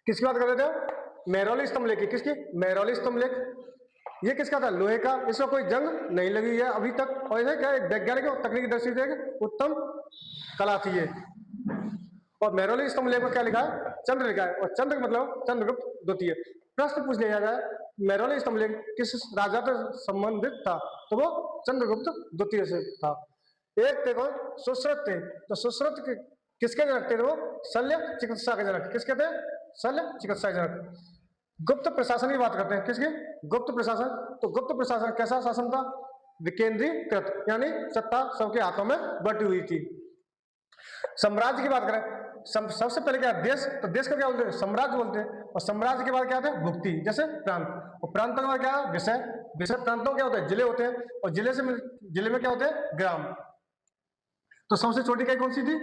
किसकी बात कर रहे थे? मेहरौली स्तंभ लेख की। किसकी? मेहरौली स्तंभ लेख। ये किसका था? लोहे का। इसमें कोई जंग नहीं लगी है अभी तक। और ये क्या है? वैज्ञानिक और तकनीकी दृष्टि से एक उत्तम कला थी ये। और मेहरौली स्तंभ लेख में क्या लिखा है? चंद्र लिखा है। और चंद्र का मतलब चंद्रगुप्त द्वितीय। प्रश्न पूछ लिया जाए मेहरौली स्तंभ लेख किस राजा से संबंधित था, तो वो चंद्रगुप्त द्वितीय से था। एक थे कौन? सुश्रुत थे। तो सुश्रुत किसके जनक थे? वो शल्य चिकित्सा के जनक। किसके थे? शल्य चिकित्सा के जनक। गुप्त प्रशासन की बात करते हैं। किसकी? गुप्त प्रशासन। तो गुप्त प्रशासन कैसा शासन था? विकेंद्रीकृत, यानी सत्ता सबके हाथों में बटी हुई थी। साम्राज्य की बात करें, सबसे पहले क्या? देश। तो देश का क्या बोलते हैं? साम्राज्य बोलते हैं। और साम्राज्य के बाद क्या होता है? भुक्ति, जैसे प्रांत। और प्रांतों के बाद क्या है? विषय। विषय प्रांतों क्या होता है? जिले होते हैं। और जिले में क्या होते हैं? ग्राम। तो सबसे छोटी इकाई कौन सी थी?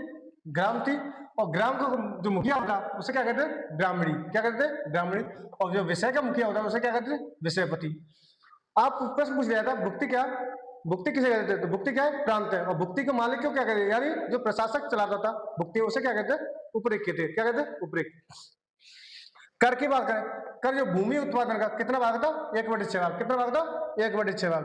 ग्राम थी। और ग्राम का जो मुखिया होता है उसे क्या कहते हैं? ब्राह्मणी। क्या कहते हैं? ब्राह्मणी। और जो विषय का मुखिया होता है उसे क्या कहते हैं? विषयपति। आप प्रश्न पूछ लिया था भुक्ति क्या? भुक्ति किसे कहते हैं? तो भुक्ति क्या है? प्रांत है। और भुक्ति के मालिक को क्या कहते हैं? यानी जो प्रशासक चलाता था भुक्ति, उसे क्या कहते हैं? उपरिक्त कहते हैं। क्या कहते हैं? उपरिक्त। कर की बात करें, कर जो भूमि उत्पादन का कितना भाग था? 1/6 भाग। कितना भाग था? 1/6 भाग।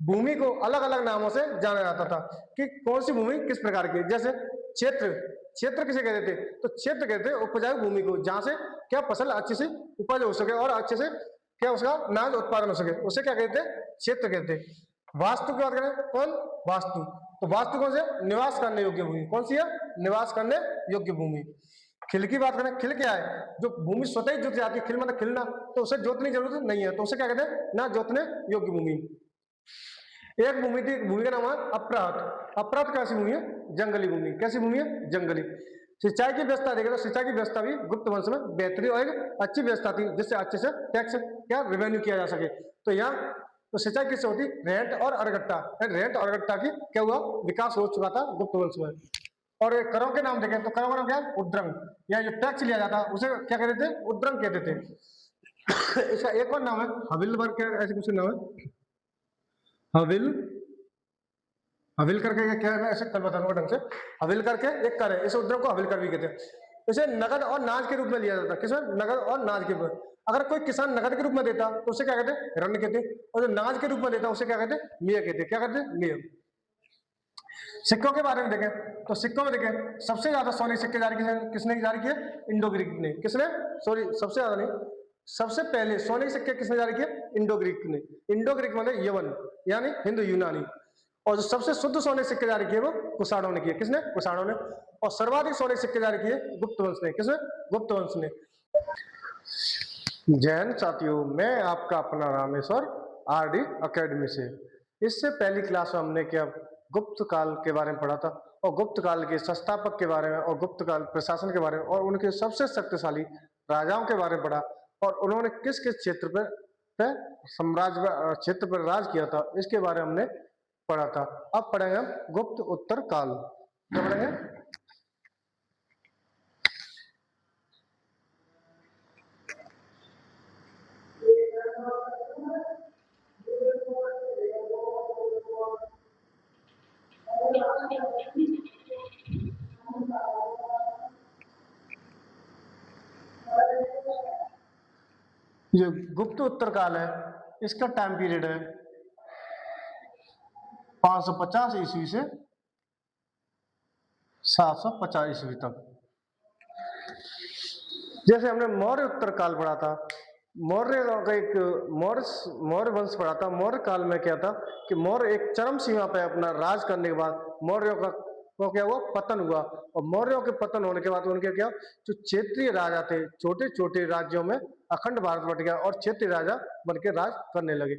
भूमि को अलग अलग नामों से जाना जाता था कि कौन सी भूमि किस प्रकार की। जैसे क्षेत्र। क्षेत्र किसे कहते थे? तो क्षेत्र कहते हैं उपजाऊ भूमि को, जहां से क्या फसल अच्छे से उपज हो सके और अच्छे से क्या उसका अनाज उत्पादन हो सके, उसे क्या कहते हैं? क्षेत्र कहते हैं। वास्तु की बात करें, कौन? वास्तु। तो वास्तु कौन से? निवास करने योग्य भूमि। कौन सी है? निवास करने योग्य भूमि। खिल की बात करें, खिल क्या है? जो भूमि स्वतः ही जुत जाती है। खिल मतलब खिलना, तो उसे जोतने की जरूरत नहीं है, तो उसे क्या कहते हैं? ना जोतने योग्य भूमि। एक भूमि थी, भूमि का नाम है अपरात। अपरात कैसी भूमि है? जंगली भूमि। कैसी भूमि है? जंगली। सिंचाई की व्यवस्था देखें तो सिंचाई की व्यवस्था भी गुप्त वंश में बेहतरीन और एक अच्छी व्यवस्था थी, जिससे अच्छे से टैक्स क्या रेवेन्यू किया जा सके। तो यहाँ तो सिंचाई किससे होती? रेंट और अड़गट्टा। रेंट और अड़गट्टा की क्या हुआ? विकास हो चुका था गुप्त वंश में। और करों के नाम देखें तो करों का नाम क्या है? उद्रंग। या जो टैक्स लिया जाता उसे क्या कहते थे? उद्रंग कहते थे। इसका एक और नाम है हविल वर्ग, क्या ऐसे कुछ नाम है? हविल। हविल करके क्या है? ऐसे कल बताऊंगा ढंग से। हविल करके एक कर है, इस उद्रम को हविल कर भी कहते हैं। इसे नगद और नाज के रूप में लिया जाता है। किसमें? नगद और नाज के रूप में। अगर कोई किसान नगद के रूप में देता तो उसे क्या कहते हैं? रण कहते हैं। और जो नाज के रूप में देता उसे क्या कहते हैं? मेय कहते हैं। क्या कहते हैं? मेय। सिक्कों के बारे में देखें तो सिक्कों में देखें सबसे ज्यादा सोने के सिक्के जारी किसने जारी किए? इंडो ग्रीक ने। किसने? सॉरी, सबसे ज्यादा नहीं, सबसे पहले सोने के सिक्के किसने जारी किए? इंडो ग्रीक ने। इंडो ग्रीक मतलब यवन, यानी हिंदू यूनानी। और जो सबसे शुद्ध सोने के सिक्के जारी किए वो कुषाणों ने किए। किसने? कुषाणों ने। और सर्वाधिक सोने के सिक्के जारी किए गुप्त वंश ने। किसने? गुप्त वंश ने। जैन साथियों, मैं आपका अपना रामेश्वर आरडी एकेडमी से। इससे पहली क्लास में हमने क्या गुप्त काल के बारे में पढ़ा था, और गुप्त काल के संस्थापक के बारे में, और गुप्त काल प्रशासन के बारे में, और उनके सबसे शक्तिशाली राजाओं के बारे में पढ़ा, और उन्होंने किस किस क्षेत्र पर साम्राज्य क्षेत्र पर राज किया था, इसके बारे में हमने पढ़ा था। अब पढ़ेंगे हम गुप्त उत्तर काल। क्या पढ़ेंगे? जो गुप्त उत्तर काल है इसका टाइम पीरियड है 550 ईस्वी से 750 ईस्वी तक। जैसे हमने मौर्य उत्तर काल पढ़ा था, मौर्य का एक मौर्य वंश पढ़ा था। मौर्य काल में क्या था कि मौर्य एक चरम सीमा पे अपना राज करने के बाद मौर्यों का वो क्या हुआ? पतन हुआ। और मौर्यों के पतन होने के बाद उनके क्या, जो क्षेत्रीय राजा थे, छोटे छोटे राज्यों में अखंड भारत बट गया और क्षेत्रीय राजा बनकर राज करने लगे।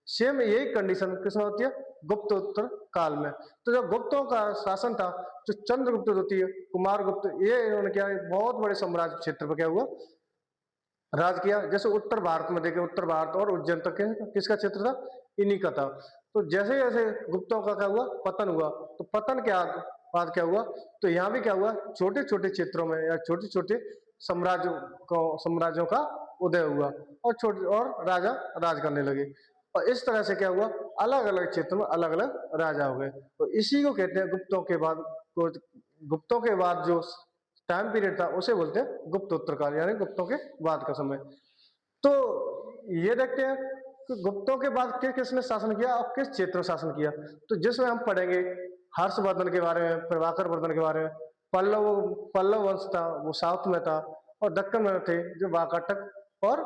सेम यही कंडीशन किसमें होती है? गुप्त उत्तर काल में। तो जो गुप्तों का शासन था, जो चंद्रगुप्त द्वितीय, कुमार गुप्त, ये इन्होंने क्या बहुत बड़े साम्राज्य क्षेत्र पर क्या हुआ? राज किया। जैसे उत्तर भारत में देखे, उत्तर भारत और उज्जैन तक किसका क्षेत्र था? इन्हीं का था। तो जैसे जैसे गुप्तों का क्या हुआ? पतन हुआ। तो पतन के बाद क्या हुआ? तो यहाँ भी क्या हुआ? छोटे छोटे क्षेत्रों में या छोटे छोटे साम्राज्यों का उदय हुआ, और छोटे और राजा राज करने लगे। और इस तरह से क्या हुआ? अलग अलग क्षेत्र में अलग अलग राजा हो गए। तो इसी को कहते हैं गुप्तों के बाद जो टाइम पीरियड था उसे बोलते हैं गुप्तोत्तर काल, यानी गुप्तों के बाद का समय। तो ये देखते हैं कि गुप्तों के बाद किसने शासन किया और किस क्षेत्र में शासन किया। तो जिसमें हम पढ़ेंगे हर्षवर्धन के बारे में, प्रभाकर वर्धन के बारे में। पल्लव पल्लव वंश था, वो साउथ में था, और दक्कन में थे जो वाकाटक और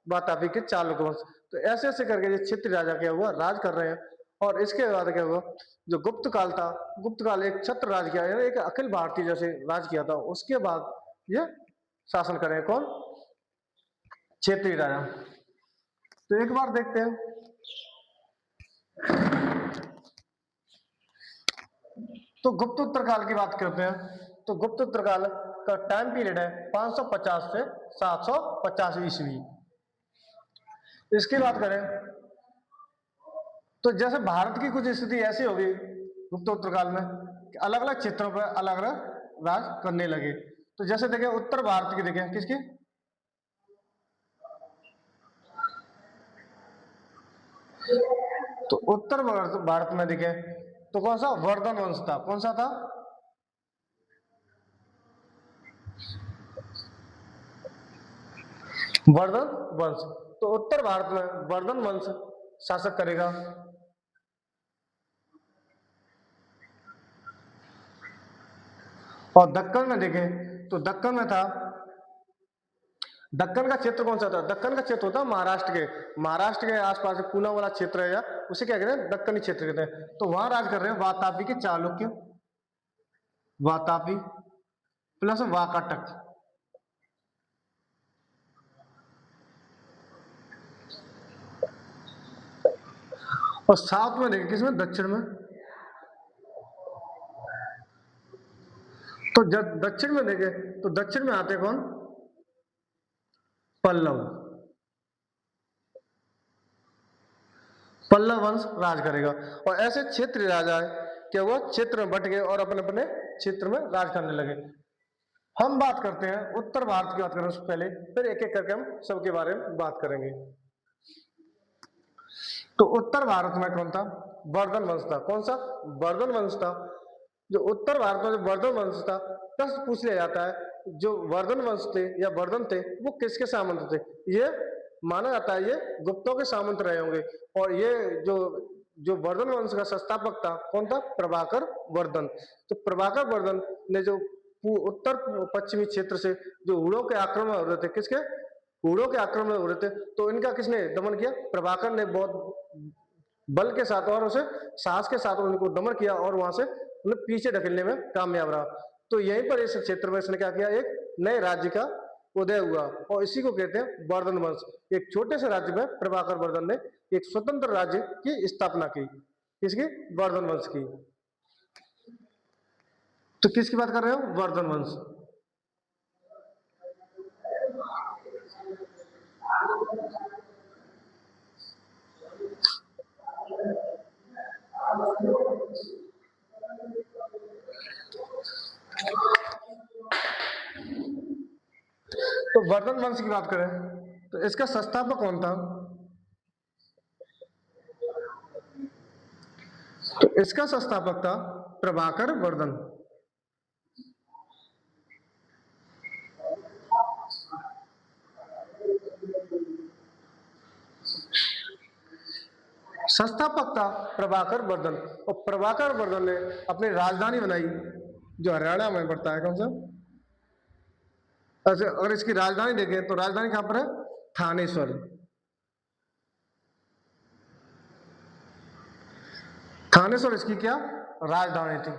वातापी के चालुक्य वंश। तो ऐसे ऐसे करके ये क्षत्रिय राजा क्या हुआ, राज कर रहे हैं। और इसके बाद क्या हुआ, जो गुप्त काल था, गुप्त काल एक छत्र राज किया, यानी एक अखिल भारतीय जैसे राज किया था। उसके बाद ये शासन करें कौन, क्षेत्रीय राजा। तो एक बार देखते हैं, तो गुप्तोत्तर काल की बात करते हैं। तो गुप्तोत्तर काल का टाइम पीरियड है 550 से 750 ईस्वी। इसकी बात करें तो जैसे भारत की कुछ स्थिति ऐसी होगी गुप्तोत्तर काल में कि अलग अलग क्षेत्रों पर अलग अलग राज करने लगे। तो जैसे देखें उत्तर भारत की, देखें किसकी, तो उत्तर भारत में देखें तो कौन सा, वर्धन वंश था। कौन सा था, वर्धन वंश। तो उत्तर भारत में वर्धन वंश शासक करेगा। और दक्कन में देखें तो दक्कन में था, दक्कन का क्षेत्र कौन सा था, दक्कन का क्षेत्र होता है महाराष्ट्र के आसपास पूना वाला क्षेत्र है, या उसे क्या कहते हैं, दक्कनी क्षेत्र कहते हैं। तो वहां राज कर रहे हैं वातापी के चालुक्य, वातापी प्लस वाकाटक। और साउथ में देखें किसमें, दक्षिण में, तो जब दक्षिण में देखें तो दक्षिण में आते कौन, पल्लव, पल्लव वंश राज करेगा। और ऐसे क्षेत्र राजा है क्या हुआ, क्षेत्र में बट गए और अपने अपने क्षेत्र में राज करने लगे। हम बात करते हैं उत्तर भारत की बात करें उससे पहले, फिर एक एक करके हम सबके बारे में बात करेंगे। तो उत्तर भारत में कौन था, वर्धन वंश था। कौन सा, वर्धन वंश था। जो उत्तर भारत में जो वर्धन वंश था, प्रश्न पूछ लिया जाता है जो वर्धन वंश थे या वर्धन थे वो किसके सामंत थे। ये माना जाता है ये गुप्तों के सामंत रहे होंगे। और ये जो जो वर्धन वंश का संस्थापक था कौन था, प्रभाकर वर्धन। तो प्रभाकर वर्धन ने जो उत्तर पश्चिमी क्षेत्र से जो हुड़ों के आक्रमण हो रहे थे, किसके, हुड़ों के आक्रमण हो रहे थे, तो इनका किसने दमन किया, प्रभाकर ने बहुत बल के साथ और उसे साहस के साथ उनको दमन किया और वहां से उन्हें पीछे ढकेलने में कामयाब रहा। तो यहीं पर इस क्षेत्र में इसने क्या किया, एक नए राज्य का उदय हुआ और इसी को कहते हैं वर्धन वंश। एक छोटे से राज्य में प्रभाकर वर्धन ने एक स्वतंत्र राज्य की स्थापना की, किसकी, वर्धन वंश की। तो किसकी बात कर रहे हो, वर्धन वंश। तो वर्धन वंश की बात करें तो इसका संस्थापक कौन था, तो इसका संस्थापक था प्रभाकर वर्धन। संस्थापक था प्रभाकर वर्धन। और प्रभाकर वर्धन ने अपनी राजधानी बनाई जो हरियाणा में पड़ता है, कौन सा, अच्छा अगर इसकी राजधानी देखें तो राजधानी कहां पर है, थानेश्वर। थानेश्वर इसकी क्या राजधानी थी।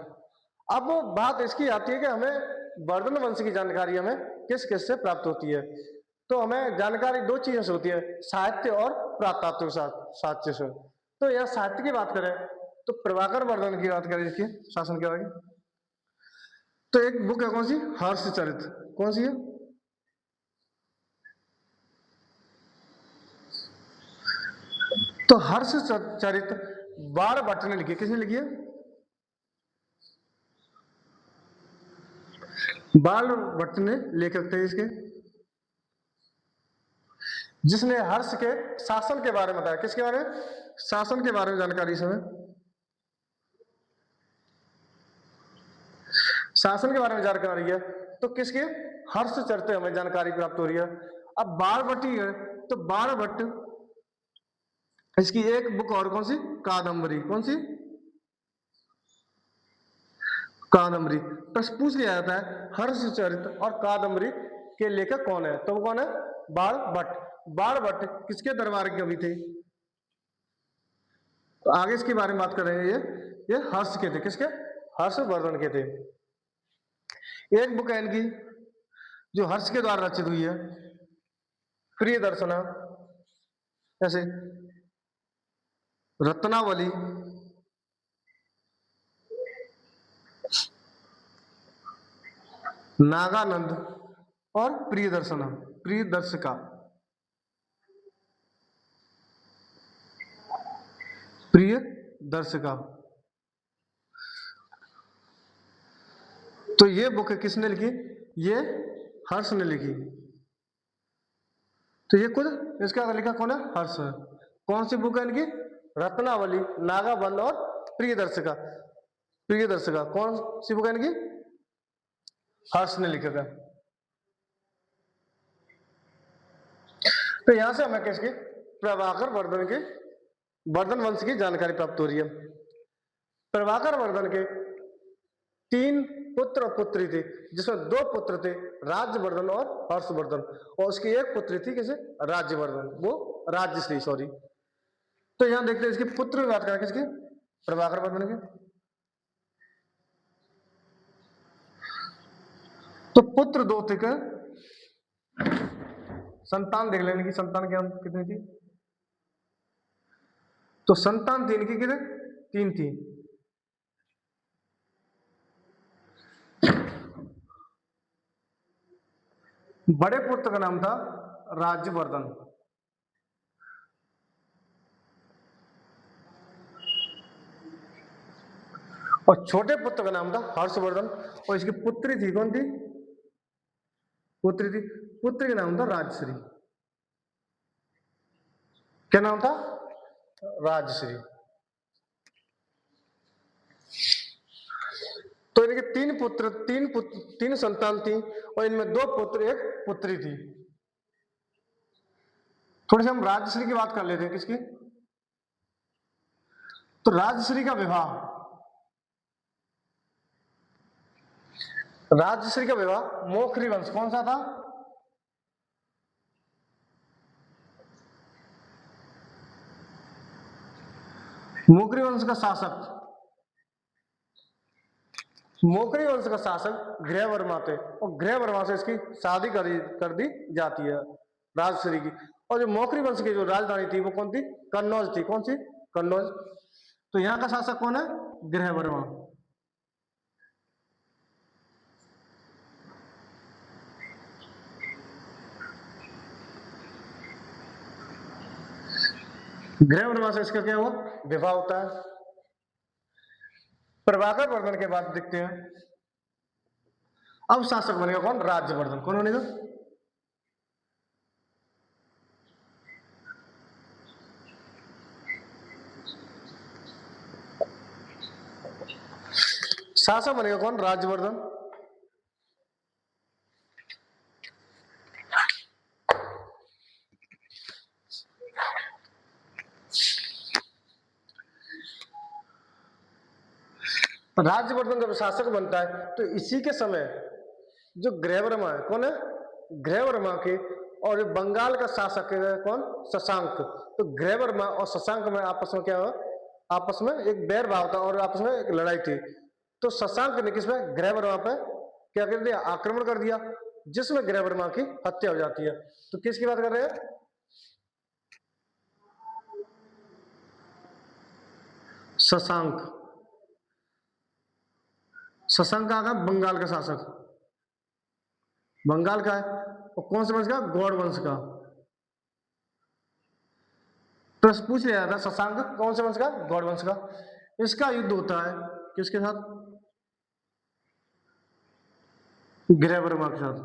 अब बात इसकी आती है कि हमें वर्धन वंश की जानकारी हमें किस किस से प्राप्त होती है। तो हमें जानकारी दो चीजों से होती है, साहित्य और पुरातात्विक साक्ष्य से। तो यह साहित्य की बात करें तो प्रभाकर वर्धन की बात करें, इसके शासन के बारे में, तो एक बुक है कौन सी, हर्षचरित। कौन सी है, तो हर्षचरित बाण भट्ट ने लिखी। किसने लिखी है, बाण भट्ट ने लेखक थे इसके, जिसने हर्ष के शासन के बारे में बताया। किसके बारे में, शासन के बारे में जानकारी इसमें, शासन के बारे में जानकारी है। तो किसके हर्ष चरित हमें जानकारी प्राप्त हो रही है। अब बाणभट्टी है तो बाणभट्ट, इसकी एक बुक और कौन सी, कादम्बरी, कौन सी, कादम्बरी। प्रश्न पूछ लिया जाता है हर्षचरित और कादम्बरी के लेखक कौन है, तो वो कौन है, बाणभट्ट। बाणभट्ट किसके दरबार के कवि थे, तो आगे इसके बारे में बात करेंगे। ये हर्ष के थे, किसके, हर्षवर्धन के थे। एक बुक है इनकी जो हर्ष के द्वारा रचित हुई है, प्रिय दर्शना, जैसे रत्नावली, नागानंद और प्रिय दर्शना, प्रिय दर्शिका। प्रिय दर्शिका, तो ये बुक किसने लिखी, ये हर्ष ने लिखी। तो ये खुद इसका लिखा कौन है, हर्ष है। कौन सी बुक है इनकी, रत्नावली, नागाबंध और प्रिय दर्शिका। प्रिय दर्शिका कौन सी बुक है इनकी, हर्ष ने लिखा था। तो यहां से हमें किसकी, प्रभाकर वर्धन के वर्धन वंश की जानकारी प्राप्त हो रही है। प्रभाकर वर्धन के 3 पुत्र और पुत्री थे, जिसमें 2 पुत्र थे, राज्यवर्धन और हर्षवर्धन, और उसकी एक पुत्री थी किसे, राज्यवर्धन, वो राज्यश्री, सॉरी। तो यहां देखते हैं इसके पुत्र की बात करें, किसकी, प्रभाकर वर्धन के। तो पुत्र 2 थे, क्या संतान देख लेने की, संतान क्या कितनी थी, तो संतान 3 की कितने, 3 थी। बड़े पुत्र का नाम था राज्यवर्धन, और छोटे पुत्र का नाम था हर्षवर्धन, और इसकी पुत्री थी, कौन थी, पुत्री थी, पुत्र का नाम था राजश्री। क्या नाम था, राजश्री। तो इनके 3 संतान थी, और इनमें 2 पुत्र 1 पुत्री थी। थोड़ी सी हम राजश्री की बात कर लेते हैं, किसकी, तो राजश्री का विवाह, राजश्री का विवाह मोखरी वंश, कौन सा था, मोखरी वंश का शासक, मोखरी वंश का शासक गृहवर्मा थे, और गृहवर्मा से इसकी शादी कर दी जाती है राजश्री की। और जो मोखरी वंश की जो राजधानी थी वो कौन थी, कन्नौज थी, कौन सी, कन्नौज। तो यहाँ का शासक कौन है, गृहवर्मा। गृहवर्मा से इसका क्या हुआ, विवाह होता है। प्रभाकर वर्धन के बाद देखते हैं अब शासक बनेगा कौन, राज्यवर्धन। कौन बनेगा, शासक बनेगा कौन, राज्यवर्धन। राज्यवर्धन जब शासक बनता है तो इसी के समय जो गृहवर्मा है, कौन है, गृहवर्मा के, और जो बंगाल का शासक है कौन, शशांक। तो गृहवर्मा और शशांक में आपस में क्या हुआ, आपस में एक बैर भाव था और आपस में एक लड़ाई थी। तो शशांक ने किसमें, गृहवर्मा पे क्या कर दिया, आक्रमण कर दिया, जिसमें गृहवर्मा की हत्या हो जाती है। तो किसकी बात कर रहे हैं, शशांक। शशांक का बंगाल का शासक, बंगाल का है, और कौन से वंश का, गौड़ वंश का। प्रश्न पूछ लिया था शशांक कौन से वंश का, गौड़ वंश का। इसका युद्ध होता है किसके साथ, गृहवर्मा के साथ,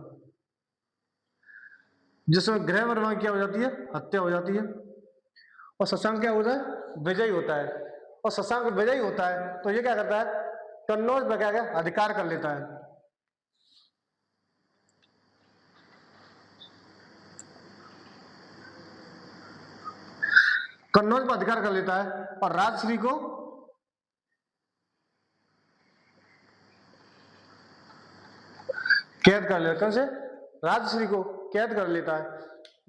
जिसमें गृहवर्मा क्या हो जाती है, हत्या हो जाती है, और शशांक क्या होता है, विजयी होता है। और शशांक विजयी होता है तो ये क्या करता है, कन्नौज पर क्या अधिकार कर लेता है। कन्नौज पर अधिकार कर लेता है और राजश्री को कैद कर लेता है। कौन से? राजश्री को कैद कर लेता है।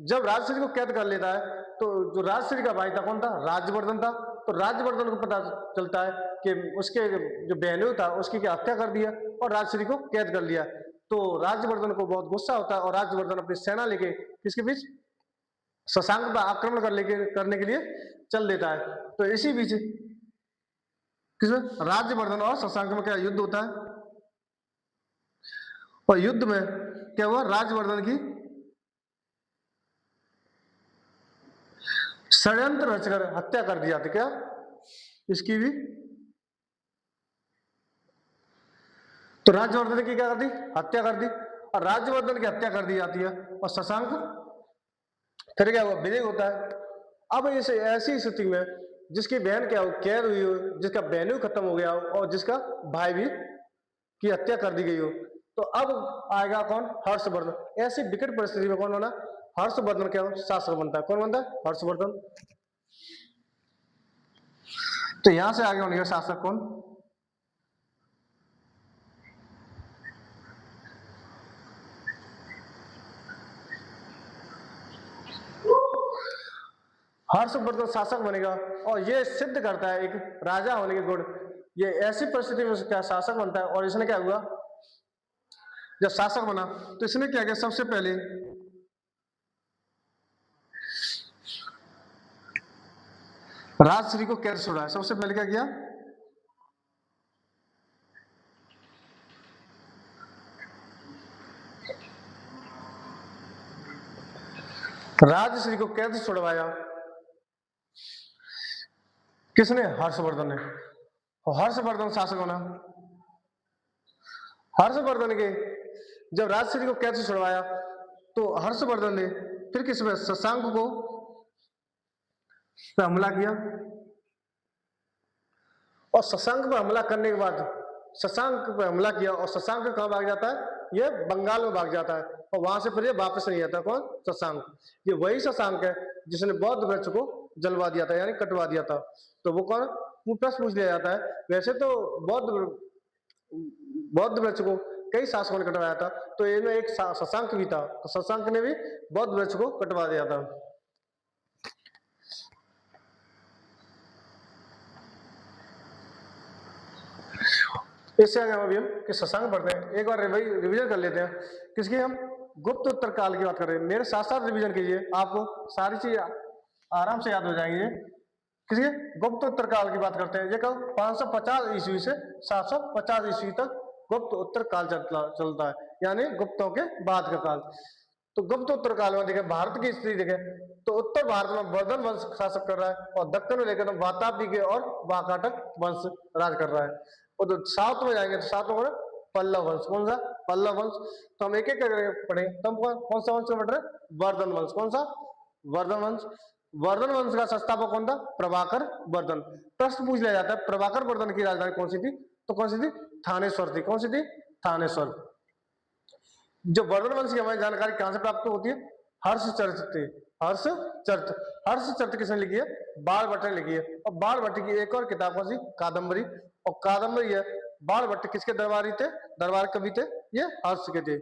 जब राजश्री को कैद कर लेता है तो जो राजश्री का भाई था कौन था? राज्यवर्धन था। तो राज्यवर्धन को पता चलता है कि उसके जो बहनोई था उसकी क्या हत्या कर दिया और राजश्री को कैद कर लिया। तो राज्यवर्धन को बहुत गुस्सा होता है और राज्यवर्धन अपनी सेना लेके किसके बीच? शशांक पर आक्रमण करने के लिए चल देता है। तो इसी बीच किसमें? राज्यवर्धन और शशांक में क्या युद्ध होता है और युद्ध में क्या हुआ? राज्यवर्धन की षड्यंत्र रचकर हत्या कर दी जाती। क्या इसकी भी? तो राज्यवर्धन की क्या कर दी? हत्या कर दी और राज्यवर्धन की हत्या कर दी जाती है और शशांक फिर क्या हुआ? विजय होता है। अब इस ऐसी स्थिति में जिसकी बहन क्या हो? कैद हुई हो, जिसका बहनोई खत्म हो गया हो और जिसका भाई भी की हत्या कर दी गई हो, तो अब आएगा कौन? हर्षवर्धन। ऐसी विकट परिस्थिति में कौन बना? हर्षवर्धन क्या शासक बनता है। कौन बनता है? हर्षवर्धन। तो यहां से आगे बनेगा शासक कौन? हर्षवर्धन शासक बनेगा और ये सिद्ध करता है एक राजा होने के गुण। ये ऐसी परिस्थिति में क्या शासक बनता है और इसने क्या हुआ? जब शासक बना तो इसने क्या किया? सबसे पहले राजश्री को कैद छुड़ाया। सबसे पहले क्या किया? राजश्री को कैद छुड़वाया। किसने? हर्षवर्धन ने। और हर्षवर्धन शासक बना। हर्षवर्धन के जब राजश्री को कैद छुड़वाया तो हर्षवर्धन ने फिर किस में? शशांक को हमला किया और शशांक पर हमला करने के बाद शशांक पर हमला किया और शशांक कहां भाग जाता है? ये बंगाल में भाग जाता है और वहां से फिर ये वापस नहीं आता। कौन? शशांक। ये वही शशांक है जिसने बौद्ध वृक्ष को जलवा दिया था यानी कटवा दिया था। तो वो कौन? प्रश्न पूछ लिया जाता है। वैसे तो बौद्ध वृक्ष को कई शासकों ने कटवाया था, तो इनमें एक शशांक भी था। तो शशांक ने भी बौद्ध वृक्ष को कटवा दिया था। इससे आगे हम अभी कि शशांक पढ़ते हैं। एक बार रिवीजन कर लेते हैं। किसकी? हम गुप्त उत्तर काल की बात कर रहे हैं। मेरे साथ साथ रिवीजन कीजिए, आपको सारी चीज आराम से याद हो जाएंगे। किसके? गुप्त उत्तर काल की बात करते हैं। ये कब? 550 ईस्वी से 750 ईस्वी तक गुप्त उत्तर काल चलता है, यानी गुप्तों के बाद का काल। तो गुप्त उत्तर काल में देखें भारत की स्थिति देखें तो उत्तर भारत में वर्धन वंश शासक कर रहा है और दक्षिण में लेकर वातापी के और वाकाटक वंश राज कर रहा है। और तो साउथ में जाएंगे तो साउथ में पल्लव वंश। कौन सा? पल्लव वंश। तो हम एक एक करके पढ़ेंगे। तो हम कौन सा वंश पढ़ रहे हैं? वर्धन वंश। कौन सा? वर्धन वंश। वर्धन वंश का संस्थापक कौन था? प्रभाकर वर्धन। प्रश्न पूछ लिया जाता है प्रभाकर वर्धन की राजधानी कौन सी थी? तो कौन सी थी? थानेश्वर थी। कौन सी थी? थानेश्वर। जो वर्धन वंश की हमारी जानकारी कहां से प्राप्त होती है? हर्षचरित थी। हर्षचरित। हर्षचरित किसने लिखी है? बाणभट्ट ने लिखी है। और बाणभट्ट की एक और किताब कौन सी? कादम्बरी। और कादम्बरी है। बाणभट्ट किसके दरबारी थे? दरबार कवि थे ये हर्ष के थे।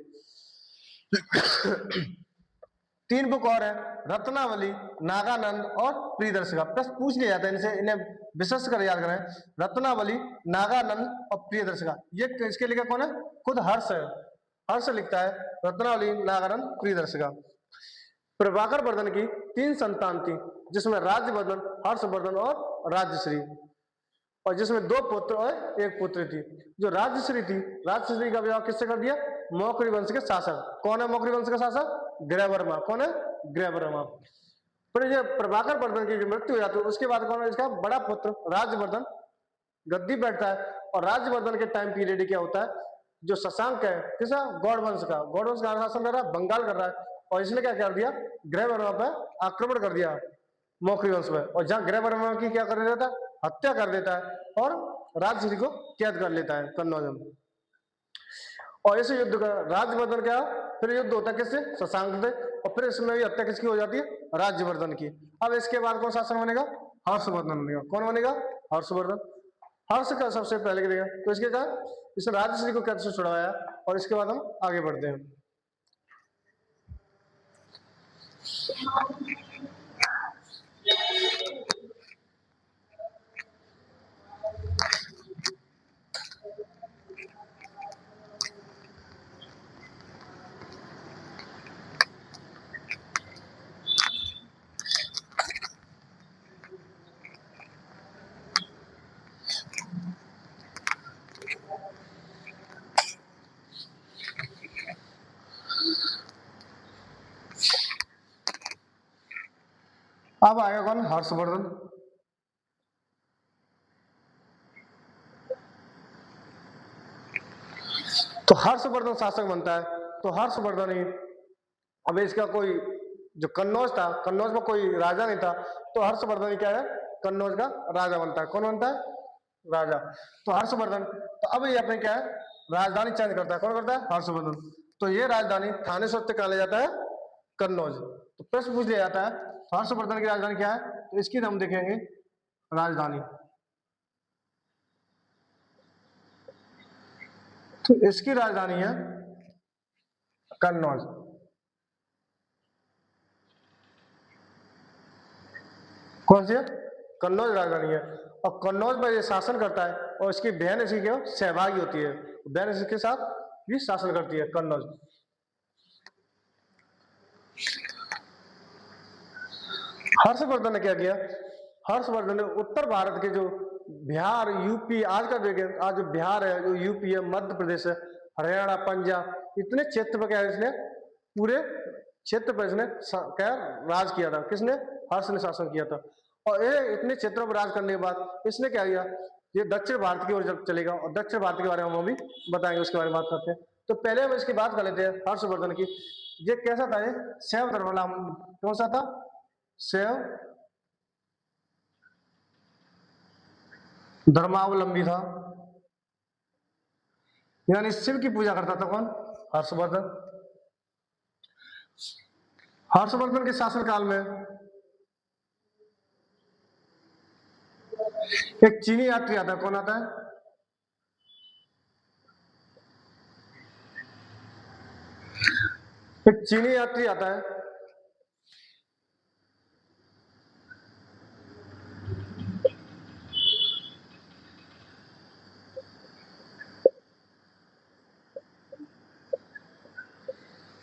3 बुक और है, रत्नावली, नागानंद और प्रियदर्शिका। प्रश्न पूछ लिया जाता है इनसे, इन्हें विशेष कर याद करें। रत्नावली, नागानंद और प्रियदर्शिका। ये इसके लिखा कौन है? खुद हर्ष है। हर्ष लिखता है रत्नावली, नागानंद, प्रियदर्शिका। प्रभाकर वर्धन की 3 संतान थी, जिसमें राज्यवर्धन, हर्षवर्धन और राजश्री, और जिसमें 2 पुत्र और 1 पुत्री थी। जो राजश्री थी, राजश्री का विवाह किससे कर दिया? मौखरी वंश के शासक। कौन है मौखरी वंश का शासक? ग्रहवर्मा। कौन है? ग्रहवर्मा। फिर ये प्रभाकर वर्धन की मृत्यु हो जाती है, उसके बाद कौन है? इसका बड़ा पुत्र राजवर्धन गद्दी बैठता है। और राजवर्धन के टाइम पीरियड क्या होता है? जो शशांक है किसा? गौड़ वंश का। गौड़ वंश का शासन कर रहा है, बंगाल कर रहा है, और इसने क्या कर दिया? ग्रहवर्मा पर आक्रमण कर दिया मौखरी वंश में, और जहां ग्रहवर्मा की क्या कर देता है? हत्या कर देता है और राजश्री को कैद कर लेता है कन्नौज में। और इस युद्ध का राज्यवर्धन क्या? फिर युद्ध होता है किससे? शशांक से। और फिर इसमें भी हत्या किसकी हो जाती है? राज्यवर्धन की। अब इसके बाद कौन शासन बनेगा? हर्षवर्धन बनेगा। कौन बनेगा? हर्षवर्धन। हर्ष का सबसे पहले क्या देगा, तो इसके साथ इस राजश्री को कैसे छुड़वाया, और इसके बाद हम आगे बढ़ते हैं। अब आएगा कौन? हर्षवर्धन। तो हर्षवर्धन शासक बनता है। तो हर्षवर्धन ही, अब इसका कोई जो कन्नौज था, कन्नौज में कोई राजा नहीं था, तो हर्षवर्धन ही क्या है? कन्नौज का राजा बनता है। कौन बनता है? राजा। तो हर्षवर्धन, तो अब ये अपने क्या है? राजधानी चेंज करता है। कौन करता है? हर्षवर्धन। तो ये राजधानी थाने से उत्तर कहा ले जाता है? कन्नौज। तो प्रश्न पूछ लिया जाता है तो हर्षवर्धन की राजधानी क्या है, तो इसकी हम देखेंगे राजधानी। तो इसकी राजधानी है कन्नौज। कौन सी है? कन्नौज राजधानी है। और कन्नौज पर ये शासन करता है, और इसकी बहन इसी के सहभागी होती है, बहन इसके साथ भी शासन करती है कन्नौज। हर्षवर्धन ने क्या किया? हर्षवर्धन ने उत्तर भारत के जो बिहार, यूपी, आज का देखिए, आज जो बिहार है, जो यूपी है, मध्य प्रदेश है, हरियाणा, पंजाब, इतने क्षेत्र पर क्या है, इसने पूरे क्षेत्र पर इसने क्या राज किया था। किसने? हर्ष ने शासन किया था। और ये इतने क्षेत्रों पर राज करने के बाद इसने क्या किया, ये दक्षिण भारत की ओर जब चलेगा, और दक्षिण भारत के बारे में हम अभी बताएंगे, उसके बारे में बात करते हैं। तो पहले हम इसकी बात कर लेते हैं हर्षवर्धन की। ये कैसा था? ये शैव धर्मावलंबी। कौन सा था? शैव धर्मावलंबी था, यानी शिव की पूजा करता था। कौन? हर्षवर्धन। हर्षवर्धन के शासनकाल में एक चीनी यात्री आता है। कौन आता है? एक चीनी यात्री आता है।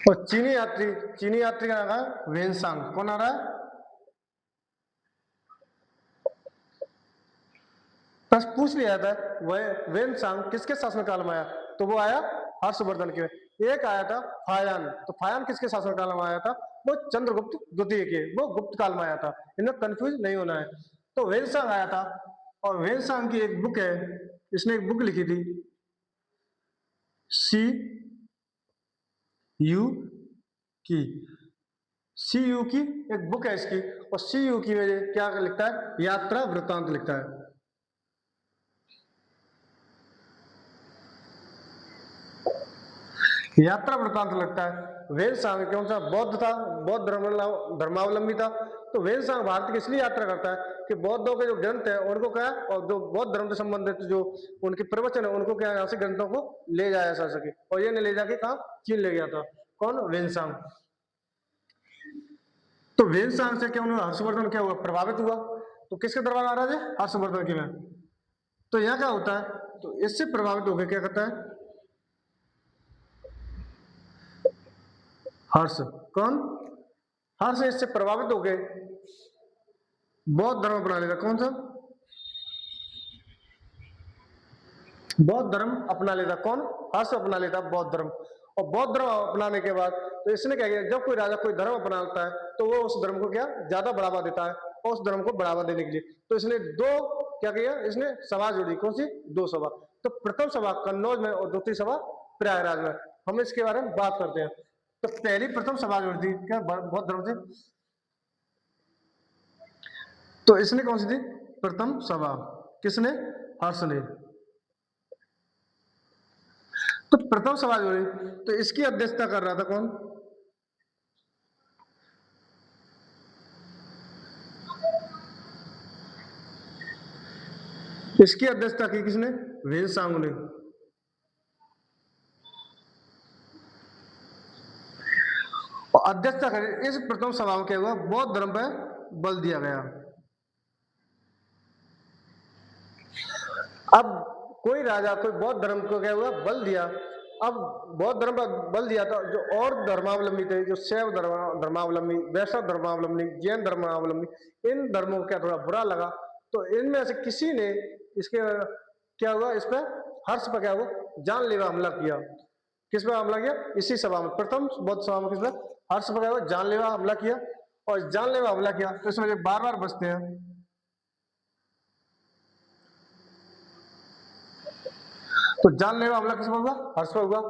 और चीनी यात्री का नाम है वेनसांग। कौन आ रहा है? प्रश्न पूछ लिया जाता है वह वेनसांग किसके शासनकाल में आया, तो वो आया हर्षवर्धन के। एक आया था फायान। तो फायान किसके शासनकाल में आया था? वो चंद्रगुप्त द्वितीय के, वो गुप्त काल में आया था। इनमें कंफ्यूज नहीं होना है। तो वेनसांग आया था, और वेनसांग की एक बुक है, इसने एक बुक लिखी थी, सी यू की। सी यू की एक बुक है इसकी, और सी यू की में क्या लिखता है? यात्रा वृत्तांत लिखता है। यात्रा वृत्तांत लगता है। वेनसांग कौन सा? बौद्ध था, बौद्ध धर्मावलंबी था। तो वेनसांग भारत की इसलिए यात्रा करता है कि बौद्धों के जो ग्रंथ है उनको क्या है, और जो बौद्ध धर्म से संबंधित जो उनके प्रवचन है, उनको क्या यहाँ से ग्रंथों को ले जाया जा सके। और ये नहीं ले जाके कहा? चीन ले गया था। कौन? वेनसांग। तो वेनसांग से क्या उन्होंने हर्षवर्धन क्या हुआ? प्रभावित हुआ। तो किसके दरबार महाराज है? हर्षवर्धन के में। तो यहाँ क्या होता है, तो इससे प्रभावित होकर क्या करता है? हर्ष। कौन? हर्ष इससे प्रभावित हो गए, बौद्ध धर्म अपना लेता। कौन सा? बौद्ध धर्म अपना लेता। कौन? हर्ष अपना लेता बौद्ध धर्म। और बौद्ध धर्म अपनाने के बाद तो इसने क्या किया, जब कोई राजा कोई धर्म अपनाता है तो वो उस धर्म को क्या ज्यादा बढ़ावा देता है, और उस धर्म को बढ़ावा देने के लिए तो इसने दो क्या किया, इसने सभा जोड़ी। कौन सी? दो सभा। तो प्रथम सभा कन्नौज में, और दूसरी सभा प्रयागराज में। हम इसके बारे में बात करते हैं। तो पहली प्रथम सभा जोड़ी थी क्या बौद्ध धर्म से, तो इसने कौन सी थी? प्रथम सभा। किसने? हर्ष ने। तो प्रथम सभा जो है तो इसकी अध्यक्षता कर रहा था कौन? इसकी अध्यक्षता की किसने? वेनसांग ने। और अध्यक्षता करी इस प्रथम सभा में क्या हुआ? बौद्ध धर्म पर बल दिया गया। अब कोई राजा कोई बौद्ध धर्म को क्या हुआ? बल दिया। अब बौद्ध धर्म पर बल दिया था, जो और धर्मावलंबी थे, जो शैव धर्मावलंबी, वैष्णव धर्मावलंबी, जैन धर्मावलंबी, इन धर्मों को क्या थोड़ा बुरा लगा, तो इनमें से किसी ने इसके क्या हुआ? इस पर हर्ष पर क्या हुआ? जानलेवा हमला किया। किस पर हमला किया? इसी सभा में, प्रथम बौद्ध सभा में किस पर? हर्ष पर क्या हुआ? जानलेवा हमला किया। और जानलेवा हमला किया तो इसमें बार बार बचते हैं। तो जानलेवा हमला किस पर हुआ? हर्ष पर हुआ।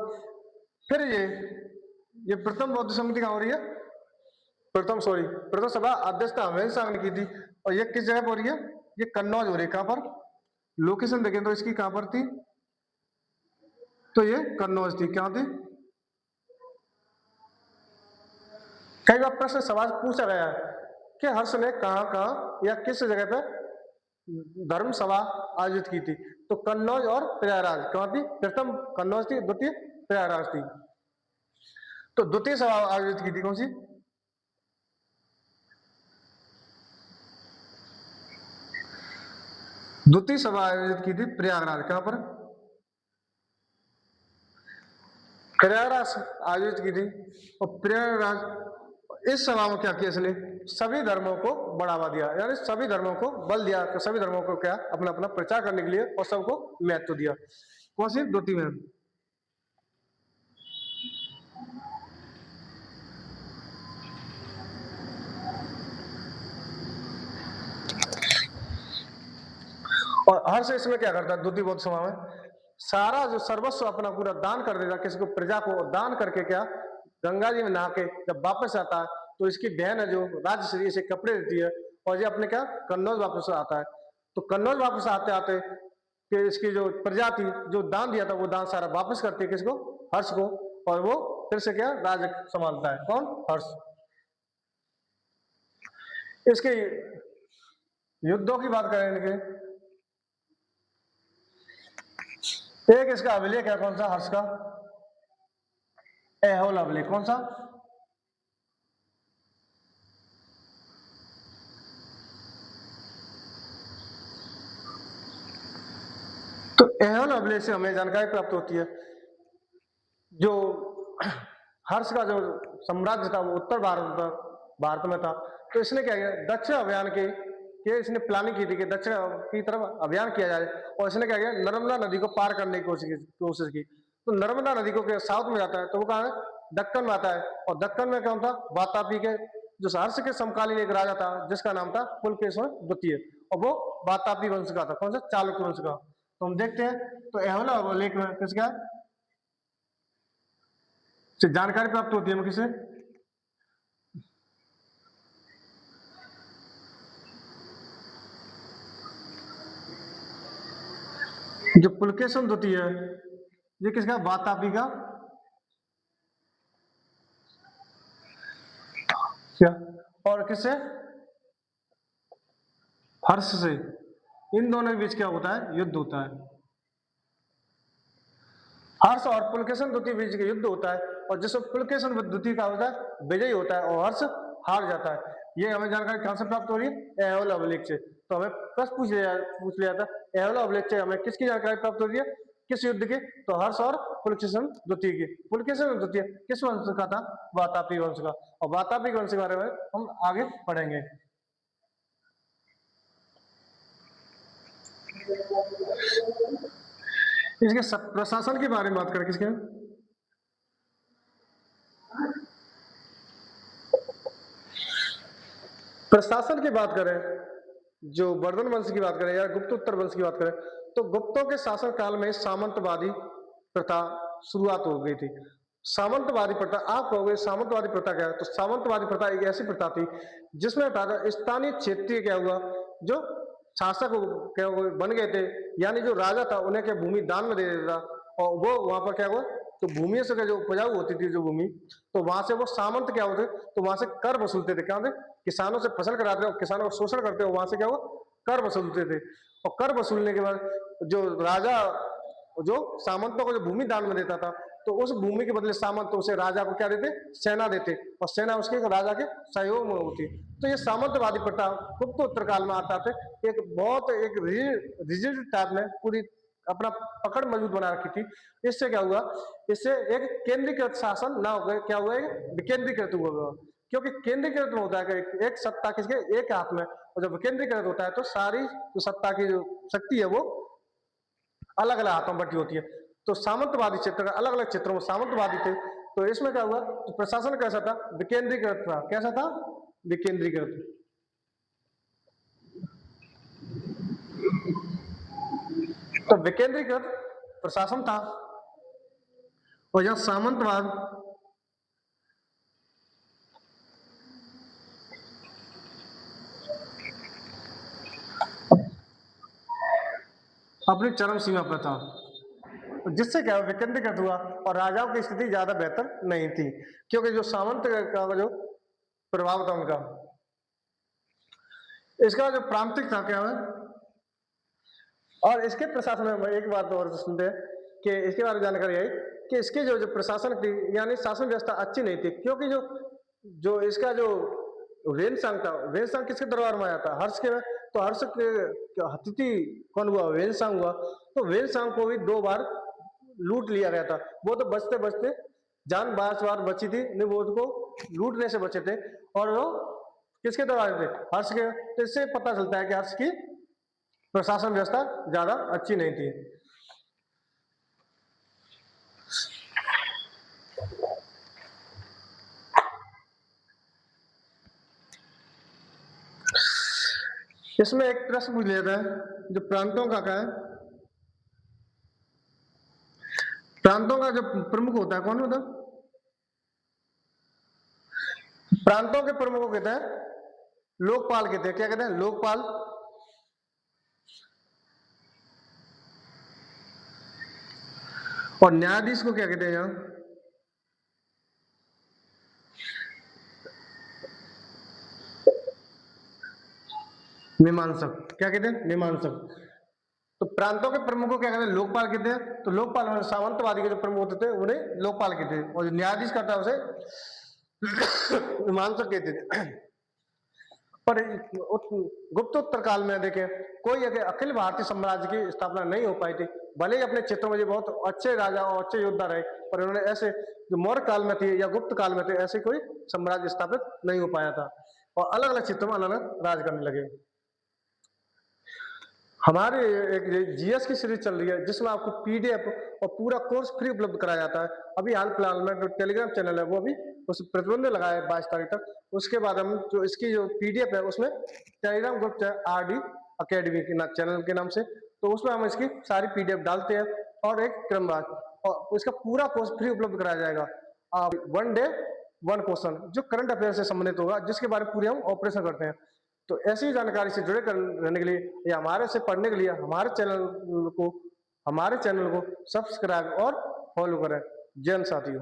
फिर ये प्रथम बौद्ध समिति कहां हो रही है? प्रथम सभा अध्यक्षता वेनसांग ने की थी। और ये किस जगह पर हो रही है? ये कन्नौज हो रही है। कहां पर? लोकेशन देखें तो इसकी कहां पर थी? तो ये कन्नौज थी। क्या थी? कई बार प्रश्न सवाल पूछा गया है कि हर्ष ने कहां कहां या किस जगह पर धर्म सभा आयोजित की थी? तो कन्नौज और प्रयागराज। कहां थी? प्रथम कन्नौज थी, द्वितीय प्रयागराज थी। तो द्वितीय सभा आयोजित की थी कौन सी? द्वितीय सभा आयोजित की थी प्रयागराज। कहां पर? प्रयागराज आयोजित की थी। और प्रयागराज इस सभा में क्या किया इसने? सभी धर्मों को बढ़ावा दिया, यानी सभी धर्मों को बल दिया, सभी धर्मों को क्या अपना अपना प्रचार करने के लिए और सबको महत्व दिया। कौन सी? द्वितीय में। और हर्ष इसमें क्या करता है? द्वितीय बौद्ध सभा में सारा जो सर्वस्व अपना पूरा दान कर देता, किसी को प्रजा को दान करके क्या गंगा जी में नहा के जब वापस आता है तो इसकी बहन है जो राजश्री इसे कपड़े देती है और ये अपने क्या कन्नौज वापस आता है। तो कन्नौज वापस आते आते कि इसकी जो प्रजा थी जो दान दिया था वो दान सारा वापस करती है किसको? हर्ष को। और वो फिर से क्या राज्य संभालता है। कौन? हर्ष। इसके युद्धों की बात करें इनके, एक इसका अभिलेख है कौन सा? हर्ष का ऐहोल अभिलेख। कौन सा? तो ऐहोल अभिलेख से हमें जानकारी प्राप्त होती है जो हर्ष का जो साम्राज्य था वो उत्तर भारत में था। तो इसने क्या किया? दक्षिण अभियान के इसने प्लानिंग की थी कि दक्षिण की तरफ अभियान किया जाए। और इसने क्या किया? नर्मदा नदी को पार करने की कोशिश की। तो नर्मदा नदी को साउथ में जाता है तो वो कहाँ है? दक्कन में आता है। और दक्कन में कौन था? वातापी के जो हर्ष के समकालीन एक राजा था जिसका नाम था पुलकेशिन द्वितीय, और वो वातापी वंश का था। कौन सा? चालुक्य वंश का। तो हम देखते हैं तो ऐहोल अभिलेख में किसका से जानकारी प्राप्त होती है? किसे? जो पुलकेशिन द्वितीय है ये किसका? वातापी का। क्या? और किससे? हर्ष से। इन दोनों के बीच क्या होता है? युद्ध होता है। हर्ष और पुलकेशिन द्वितीय बीच का युद्ध होता है और जिसमें पुलकेशिन द्वितीय का होता है विजयी होता है और हर्ष हार जाता है। ये हमें जानकारी कहां से प्राप्त हो रही है? ऐहोल अभिलेख से। तो हमें प्रश्न पूछ लिया था ऐहोल अभिलेख से हमें किसकी जानकारी प्राप्त हो रही है? किस युद्ध की? तो हर्ष और पुलकेशिन द्वितीय की। पुलकेशिन द्वितीय किस वंश का था? वातापी वंश का। और वातापी वंश के बारे में हम आगे पढ़ेंगे। इसके प्रशासन के बारे में बात करें, किसके? प्रशासन की बात करें, जो वर्धन वंश की बात करें या गुप्तोत्तर वंश की बात करें, तो गुप्तों के शासन काल में सामंतवादी प्रथा शुरुआत हो गई थी। सामंतवादी प्रथा, आप कहोगे सामंतवादी प्रथा क्या है? तो सामंतवादी प्रथा एक ऐसी प्रथा थी जिसमें स्थानीय क्षेत्रीय क्या हुआ जो शासक क्या बन गए थे, यानी जो राजा था उन्हें क्या भूमि दान में दे देता और वो वहां पर क्या हुआ तो भूमि से जो उपजाऊ होती थी जो भूमि, तो वहां से वो सामंत क्या होते तो वहां से कर वसूलते थे। क्या होते? किसानों से फसल कराते और किसानों का शोषण करते हो, वहां से क्या हुआ कर वसूलते थे। और कर वसूलने के बाद जो राजा जो सामंतों को जो भूमि दान में देता था, तो उस भूमि के बदले सामंत उसे राजा को क्या देते, सेना देते, और सेना उसके राजा के सहयोग में होती। तो ये सामंतवादी प्रथा गुप्त उत्तर काल में आता था, एक बहुत एक रिजिड टाइप में पूरी अपना पकड़ मजबूत बना रखी थी। इससे क्या हुआ, इससे एक केंद्रीकृत शासन ना हो गए, क्या हुआ, विकेंद्रीकृत हुआ। क्योंकि केंद्रीकृत में होता है कि एक सत्ता किसके, एक हाथ में, और जब विकेंद्रीकृत होता है तो सारी जो सत्ता की जो शक्ति है वो अलग अलग हाथों में बटी होती है। तो सामंतवादी क्षेत्र अलग अलग क्षेत्रों में सामंतवादी थे, तो इसमें क्या हुआ, तो प्रशासन कैसा था, विकेंद्रीकृत था। कैसा था, विकेंद्रीकृत। तो विकेंद्रीकृत प्रशासन था, और यह सामंतवाद अपनी चरम सीमा पर था, जिससे क्या विकेंद्रीकृत हुआ और राजाओं की स्थिति ज्यादा बेहतर नहीं थी, क्योंकि जो सामंत का जो प्रभाव था उनका, इसका जो प्रांतिक था क्या है। और इसके प्रशासन में एक बात और सुनते हैं कि इसके बारे में जानकारी आई कि इसके जो प्रशासन थी यानी शासन व्यवस्था अच्छी नहीं थी, क्योंकि जो जो इसका जो वेनसांग था, वेनसांग किसके दरबार में आया था, हर्ष के, तो हर्ष के अतिथि कौन हुआ, वेनसांग हुआ। तो वेनसांग को भी 2 बार लूट लिया गया था, वो तो बचते बचते जान बार बची थी, नहीं वो उसको लूटने से बचे थे, और वो किसके दरबार थे, हर्ष के। तो इससे पता चलता है कि हर्ष की प्रशासन व्यवस्था ज्यादा अच्छी नहीं थी। इसमें एक प्रश्न पूछ लिया था, जो प्रांतों का क्या है, प्रांतों का जो प्रमुख होता है कौन होता है, प्रांतों के प्रमुख को कहते हैं लोकपाल, कहते हैं, क्या कहते हैं, लोकपाल। और न्यायाधीश को क्या कहते हैं यहां, मीमांसक, क्या कहते हैं, मीमांसक। तो प्रांतों के प्रमुख को क्या कहते हैं, लोकपाल कहते हैं। तो लोकपाल सामंतवादी के जो प्रमुख होते थे उन्हें लोकपाल कहते हैं, और जो न्यायाधीश करता है उसे मीमांसक कहते थे। पर गुप्तोत्तर काल में देखें, कोई अखिल भारतीय साम्राज्य की स्थापना नहीं हो पाई थी। भले ही अपने क्षेत्रों में बहुत अच्छे राजा और अच्छे योद्धा रहे, पर उन्होंने ऐसे जो मौर्य काल में थे या गुप्त काल में थे, ऐसे कोई साम्राज्य स्थापित नहीं हो पाया था, और अलग अलग क्षेत्रों में अलग अलग राज करने लगे। हमारे एक जीएस की सीरीज चल रही है, जिसमें आपको पीडीएफ और पूरा कोर्स फ्री उपलब्ध कराया जाता है। अभी हाल फिलहाल में जो टेलीग्राम चैनल है वो भी उस प्रतिबंध लगाया है 22 तारीख तक। उसके बाद हम जो इसकी जो पीडीएफ है उसमें टेलीग्राम ग्रुप है RD अकेडमी के चैनल के नाम से, तो उसमें हम इसकी सारी पीडीएफ डालते हैं, और एक क्रमवार, और इसका पूरा कोर्स फ्री उपलब्ध कराया जाएगा। 1 डे 1 क्वेश्चन जो करंट अफेयर से संबंधित होगा, जिसके बारे में पूरी हम ऑपरेशन करते हैं। तो ऐसी जानकारी से जुड़े रहने के लिए या हमारे से पढ़ने के लिए हमारे चैनल को सब्सक्राइब और फॉलो करें। जय हिंद साथियों।